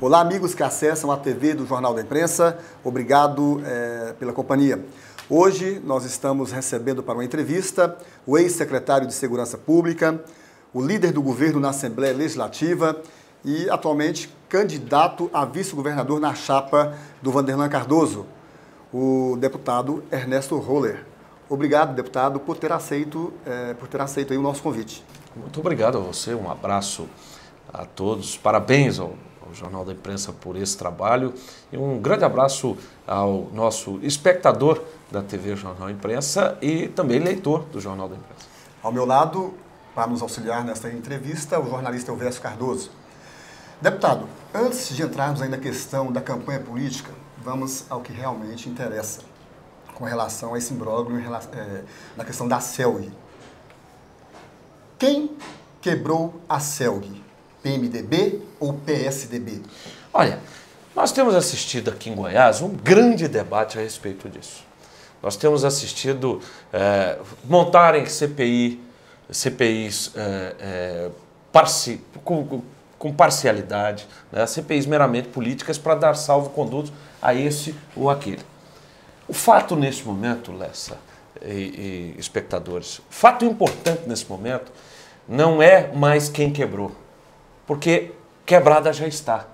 Olá, amigos que acessam a TV do Jornal da Imprensa, obrigado pela companhia. Hoje nós estamos recebendo para uma entrevista o ex-secretário de Segurança Pública, o líder do governo na Assembleia Legislativa e atualmente candidato a vice-governador na chapa do Wanderlan Cardoso, o deputado Ernesto Roller. Obrigado, deputado, por ter aceito aí o nosso convite. Muito obrigado a você, um abraço a todos, parabéns ao Jornal da Imprensa por esse trabalho e um grande abraço ao nosso espectador da TV Jornal da Imprensa e também leitor do Jornal da Imprensa. Ao meu lado, para nos auxiliar nesta entrevista, o jornalista Elvésio Cardoso. Deputado, antes de entrarmos aí na questão da campanha política, vamos ao que realmente interessa com relação a esse imbróglio na questão da CELG. Quem quebrou a CELG? PMDB ou PSDB? Olha, nós temos assistido aqui em Goiás um grande debate a respeito disso. Nós temos assistido montarem CPIs com parcialidade, né? CPIs meramente políticas para dar salvo-conduto a esse ou aquele. O fato neste momento, Lessa e espectadores, o fato importante nesse momento não é mais quem quebrou, porque quebrada já está.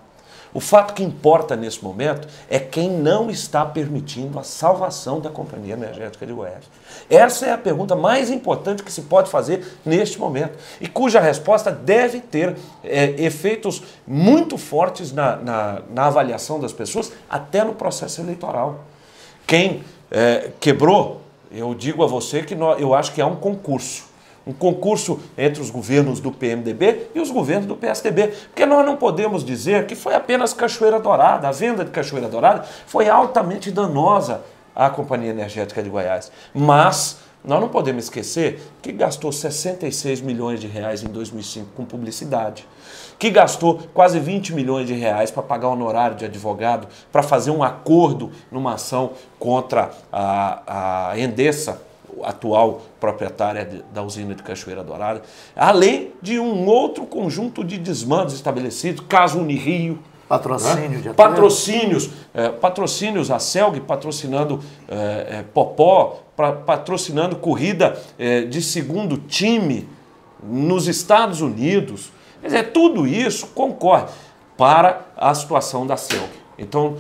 O fato que importa nesse momento é quem não está permitindo a salvação da Companhia Energética de Goiás. Essa é a pergunta mais importante que se pode fazer neste momento e cuja resposta deve ter efeitos muito fortes na avaliação das pessoas, até no processo eleitoral. Quem quebrou, eu digo a você que eu acho que há um concurso entre os governos do PMDB e os governos do PSDB, porque nós não podemos dizer que foi apenas Cachoeira Dourada. A venda de Cachoeira Dourada foi altamente danosa à Companhia Energética de Goiás, mas nós não podemos esquecer que gastou 66 milhões de reais em 2005 com publicidade, que gastou quase 20 milhões de reais para pagar honorário de advogado, para fazer um acordo numa ação contra a Endesa, atual proprietária da usina de Cachoeira Dourada, além de um outro conjunto de desmandos estabelecidos, caso Unirio, patrocínio de patrocínios, a CELG patrocinando Popó, patrocinando corrida de segundo time nos Estados Unidos. Quer dizer, tudo isso concorre para a situação da CELG. Então,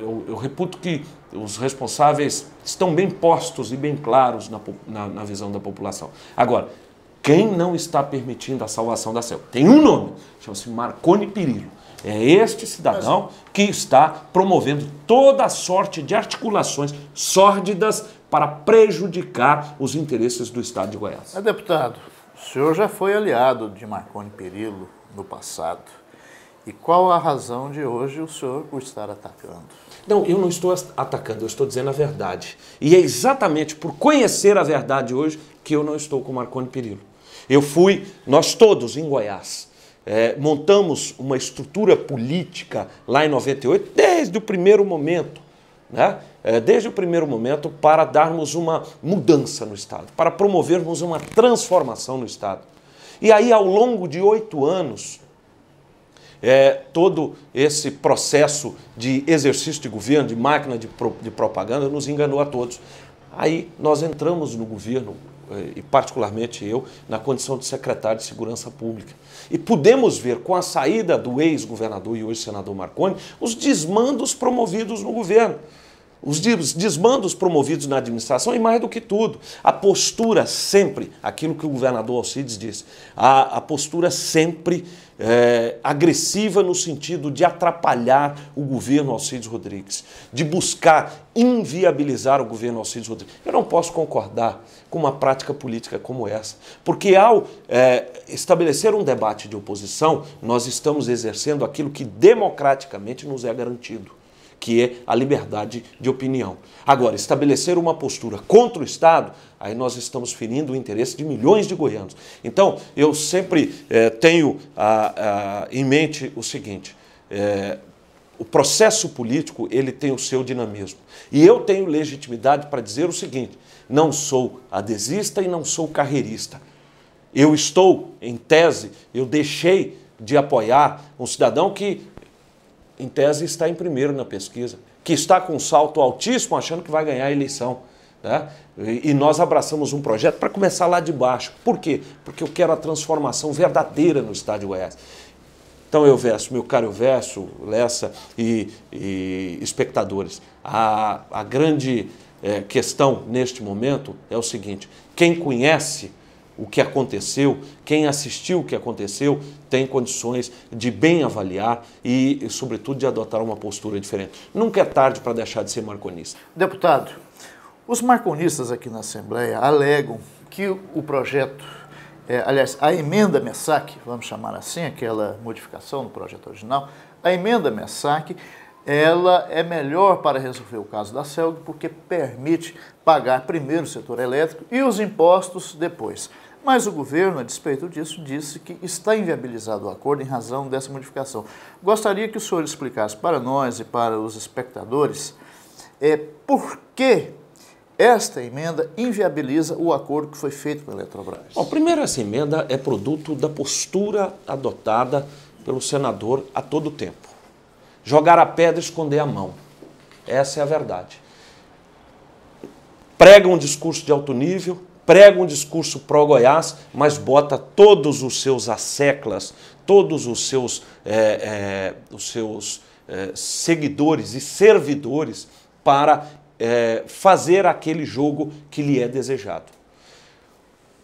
eu reputo que os responsáveis estão bem postos e bem claros na visão da população. Agora, quem não está permitindo a salvação da CELG? Tem um nome, chama-se Marconi Perillo. É este cidadão que está promovendo toda a sorte de articulações sórdidas para prejudicar os interesses do Estado de Goiás. Mas, deputado, o senhor já foi aliado de Marconi Perillo no passado. E qual a razão de hoje o senhor o estar atacando? Não, eu não estou atacando, eu estou dizendo a verdade. E é exatamente por conhecer a verdade hoje que eu não estou com Marconi Perillo. Nós todos em Goiás, montamos uma estrutura política lá em 98, desde o primeiro momento, né? Desde o primeiro momento para darmos uma mudança no Estado, para promovermos uma transformação no Estado. E aí, ao longo de 8 anos, todo esse processo de exercício de governo, de máquina de propaganda, nos enganou a todos. Aí nós entramos no governo, e particularmente eu, na condição de secretário de Segurança Pública. E pudemos ver, com a saída do ex-governador e hoje senador Marconi, os desmandos promovidos no governo. Os desmandos promovidos na administração e, mais do que tudo, a postura sempre, aquilo que o governador Alcides disse, a postura sempre agressiva no sentido de atrapalhar o governo Alcides Rodrigues, de buscar inviabilizar o governo Alcides Rodrigues. Eu não posso concordar com uma prática política como essa, porque ao estabelecer um debate de oposição, nós estamos exercendo aquilo que democraticamente nos é garantido, que é a liberdade de opinião. Agora, estabelecer uma postura contra o Estado, aí nós estamos ferindo o interesse de milhões de goianos. Então, eu sempre tenho em mente o seguinte, o processo político ele tem o seu dinamismo. E eu tenho legitimidade para dizer o seguinte, não sou adesista e não sou carreirista. Eu estou, em tese, eu deixei de apoiar um cidadão que, em tese, está em primeiro na pesquisa, que está com um salto altíssimo achando que vai ganhar a eleição, né? E nós abraçamos um projeto para começar lá de baixo. Por quê? Porque eu quero a transformação verdadeira no estado de Goiás. Então, meu caro Elvésio, Lessa e espectadores, a grande questão neste momento é o seguinte: quem conhece o que aconteceu, quem assistiu o que aconteceu, tem condições de bem avaliar e, sobretudo, de adotar uma postura diferente. Nunca é tarde para deixar de ser marconista. Deputado, os marconistas aqui na Assembleia alegam que o projeto, aliás, a emenda Messac, vamos chamar assim, aquela modificação no projeto original, a emenda Messac, ela é melhor para resolver o caso da CELG porque permite pagar primeiro o setor elétrico e os impostos depois. Mas o governo, a despeito disso, disse que está inviabilizado o acordo em razão dessa modificação. Gostaria que o senhor explicasse para nós e para os espectadores por que esta emenda inviabiliza o acordo que foi feito com a Eletrobras. Bom, primeiro, essa emenda é produto da postura adotada pelo senador a todo tempo. Jogar a pedra e esconder a mão. Essa é a verdade. Prega um discurso de alto nível, prega um discurso pró-Goiás, mas bota todos os seus asseclas, todos os seus seguidores e servidores para fazer aquele jogo que lhe é desejado.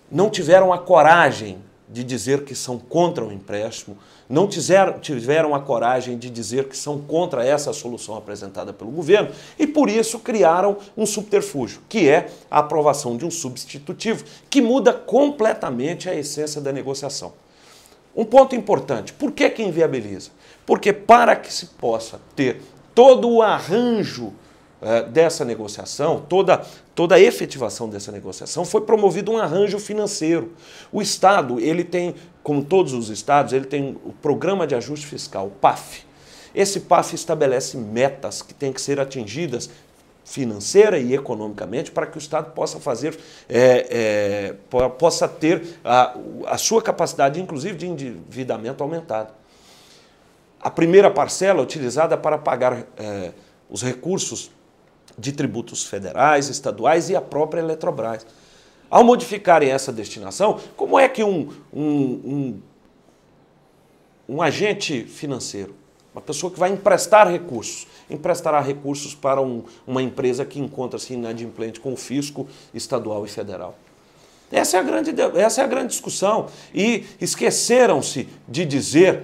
Não tiveram a coragem de dizer que são contra o empréstimo, não tiveram a coragem de dizer que são contra essa solução apresentada pelo governo e, por isso, criaram um subterfúgio, que é a aprovação de um substitutivo que muda completamente a essência da negociação. Um ponto importante, por que que inviabiliza? Porque para que se possa ter todo o arranjo dessa negociação, toda a efetivação dessa negociação, foi promovido um arranjo financeiro. O Estado, ele tem, como todos os estados, ele tem o Programa de Ajuste Fiscal, o PAF. Esse PAF estabelece metas que têm que ser atingidas financeira e economicamente para que o Estado possa fazer, possa ter a sua capacidade, inclusive, de endividamento aumentada. A primeira parcela é utilizada para pagar os recursos de tributos federais, estaduais e a própria Eletrobras. Ao modificarem essa destinação, como é que um agente financeiro, uma pessoa que vai emprestar recursos, emprestará recursos para uma empresa que encontra-se inadimplente com o fisco estadual e federal? Essa é a grande discussão. E esqueceram-se de dizer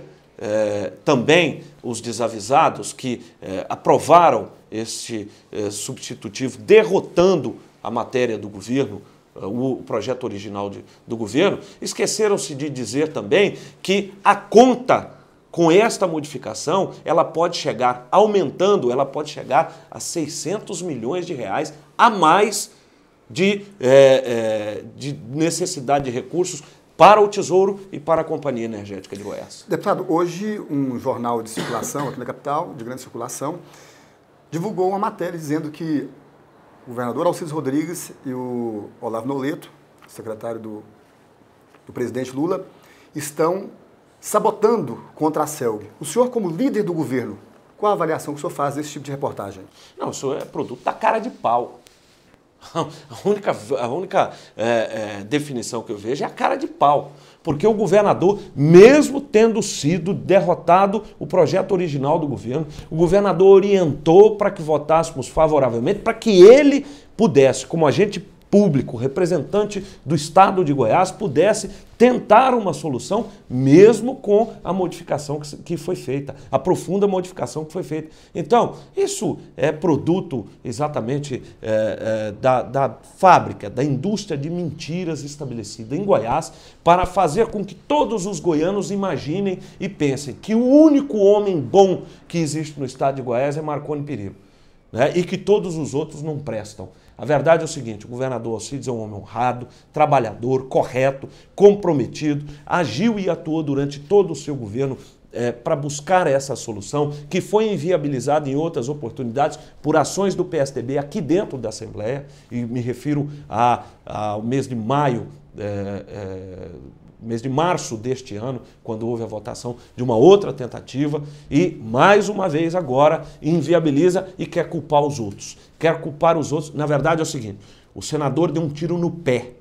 também os desavisados que aprovaram este substitutivo, derrotando a matéria do governo, o projeto original do governo, esqueceram-se de dizer também que a conta com esta modificação, ela pode chegar, aumentando, ela pode chegar a 600 milhões de reais a mais de necessidade de recursos para o Tesouro e para a Companhia Energética de Goiás. Deputado, hoje um jornal de circulação aqui na capital, de grande circulação, divulgou uma matéria dizendo que o governador Alcides Rodrigues e o Olavo Noleto, secretário do presidente Lula, estão sabotando contra a CELG. O senhor, como líder do governo, qual a avaliação que o senhor faz desse tipo de reportagem? Não, isso é produto da cara de pau. A única definição que eu vejo é a cara de pau. Porque o governador, mesmo tendo sido derrotado o projeto original do governo, o governador orientou para que votássemos favoravelmente, para que ele pudesse, como agente público, representante do Estado de Goiás, pudesse tentar uma solução, mesmo com a modificação que foi feita, a profunda modificação que foi feita. Então, isso é produto exatamente da fábrica, da indústria de mentiras estabelecida em Goiás, para fazer com que todos os goianos imaginem e pensem que o único homem bom que existe no Estado de Goiás é Marconi Perillo, né? E que todos os outros não prestam. A verdade é o seguinte: o governador Alcides é um homem honrado, trabalhador, correto, comprometido, agiu e atuou durante todo o seu governo para buscar essa solução, que foi inviabilizada em outras oportunidades por ações do PSDB aqui dentro da Assembleia, e me refiro ao mês de maio, mês de março deste ano, quando houve a votação de uma outra tentativa, e mais uma vez agora inviabiliza e quer culpar os outros. Quer culpar os outros. Na verdade é o seguinte, o senador deu um tiro no pé.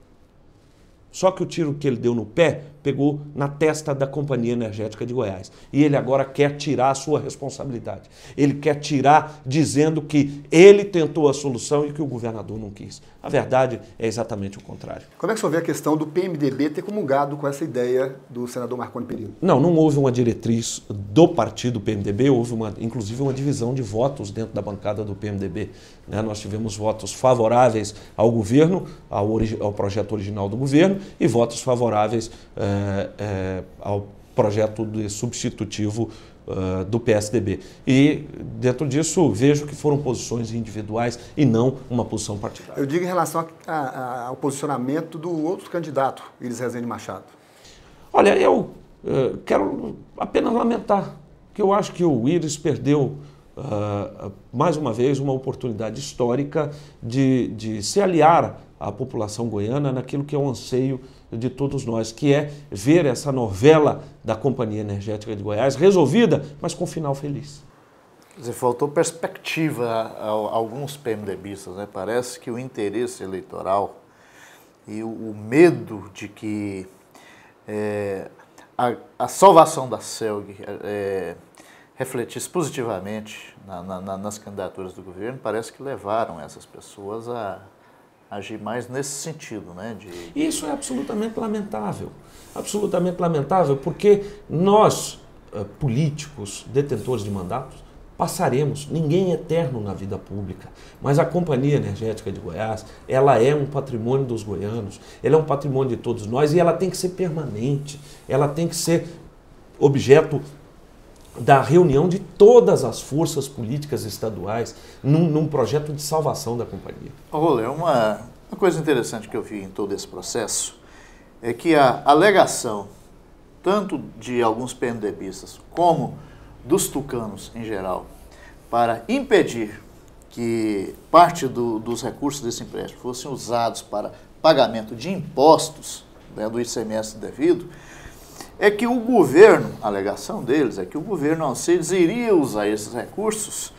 Só que o tiro que ele deu no pé pegou na testa da Companhia Energética de Goiás. E ele agora quer tirar a sua responsabilidade. Ele quer tirar dizendo que ele tentou a solução e que o governador não quis. A verdade é exatamente o contrário. Como é que o senhor vê a questão do PMDB ter comungado com essa ideia do senador Marconi Perillo? Não houve uma diretriz do partido PMDB, houve inclusive uma divisão de votos dentro da bancada do PMDB. Nós tivemos votos favoráveis ao governo, ao projeto original do governo, e votos favoráveis ao projeto de substitutivo do PSDB. E dentro disso vejo que foram posições individuais e não uma posição partidária. Eu digo em relação ao posicionamento do outro candidato, Iris Rezende Machado. Olha, eu quero apenas lamentar que eu acho que o Iris perdeu mais uma vez uma oportunidade histórica de se aliar à população goiana naquilo que é o anseio de todos nós, que é ver essa novela da Companhia Energética de Goiás resolvida, mas com final feliz. Quer dizer, faltou perspectiva a alguns PMDBistas, né? Parece que o interesse eleitoral e o medo de que a salvação da CELG refletisse positivamente nas candidaturas do governo, parece que levaram essas pessoas a agir mais nesse sentido, né? Isso é absolutamente lamentável, porque nós, políticos, detentores de mandatos, passaremos, ninguém é eterno na vida pública, mas a Companhia Energética de Goiás, ela é um patrimônio dos goianos, ela é um patrimônio de todos nós e ela tem que ser permanente, ela tem que ser objeto da reunião de todas as forças políticas estaduais num projeto de salvação da companhia. Rolê, uma coisa interessante que eu vi em todo esse processo é que a alegação, tanto de alguns PMDBistas como dos tucanos em geral, para impedir que parte dos recursos desse empréstimo fossem usados para pagamento de impostos, né, do ICMS devido, é que o governo, a alegação deles é que o governo Alcides iria usar esses recursos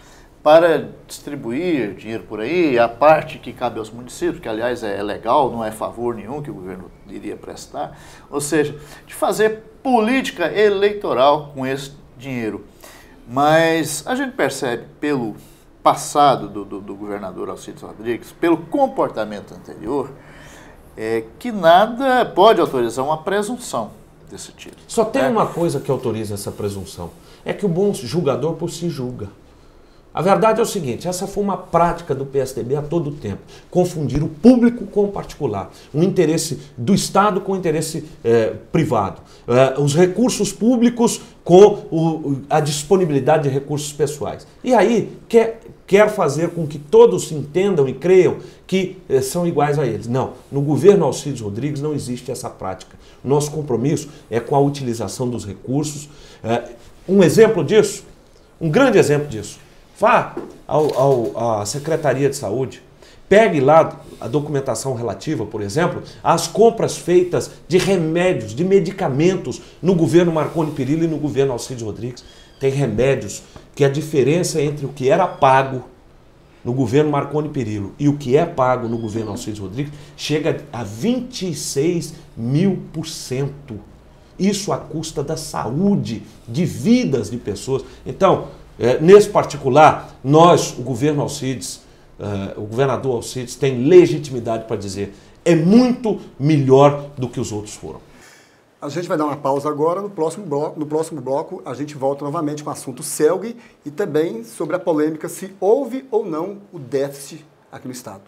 para distribuir dinheiro por aí, a parte que cabe aos municípios, que aliás é legal, não é favor nenhum que o governo iria prestar, ou seja, de fazer política eleitoral com esse dinheiro. Mas a gente percebe pelo passado do governador Alcides Rodrigues, pelo comportamento anterior, que nada pode autorizar uma presunção desse tipo. Só tem uma coisa que autoriza essa presunção, é que o bom julgador por si julga. A verdade é o seguinte, essa foi uma prática do PSDB a todo tempo, confundir o público com o particular, o interesse do Estado com o interesse privado, os recursos públicos com a disponibilidade de recursos pessoais. E aí quer fazer com que todos se entendam e creiam que são iguais a eles. Não, no governo Alcides Rodrigues não existe essa prática. Nosso compromisso é com a utilização dos recursos. Um exemplo disso, um grande exemplo disso, vá à Secretaria de Saúde, pegue lá a documentação relativa, por exemplo, às compras feitas de remédios, de medicamentos no governo Marconi Perillo e no governo Alcides Rodrigues. Tem remédios que a diferença entre o que era pago no governo Marconi Perillo e o que é pago no governo Alcides Rodrigues chega a 26.000%. Isso à custa da saúde, de vidas de pessoas. Então, nesse particular, nós, o governo Alcides, o governador Alcides, tem legitimidade para dizer é muito melhor do que os outros foram. A gente vai dar uma pausa agora, no próximo bloco a gente volta novamente com o assunto CELG e também sobre a polêmica se houve ou não o déficit aqui no Estado.